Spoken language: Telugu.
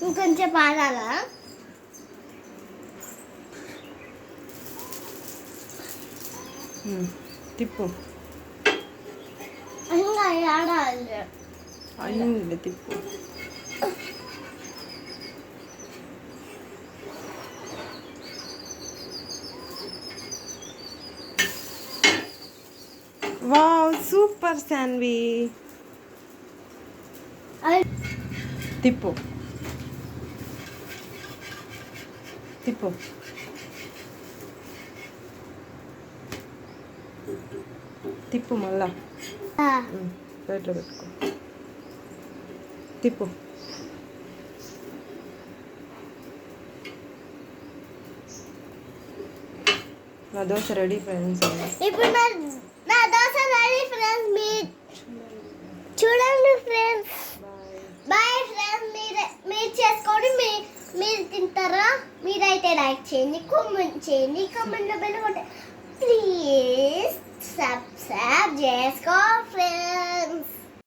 ఇంకొంచెం పాడాలా? తిప్పు. ఇంకా ఆడాలి. అయింది తిప్పు. Wow, super Shanvi. తిప్పు తిప్పు. తిప్పు మళ్ళా ప్లేట్లో పెట్టుకో. తిప్పు. నా దోశ రెడీ ఫ్రెండ్స్. ఇప్పుడు నా దోశ రెడీ ఫ్రెండ్స్. మీరు చూడండి ఫ్రెండ్స్. Bye friends. మీరు చేసుకోండి. మీరు తింటారా? మీరైతే లైక్ చేయండి, కామెంట్ చేయండి, కామెంట్లో బెల్ కొట్టండి.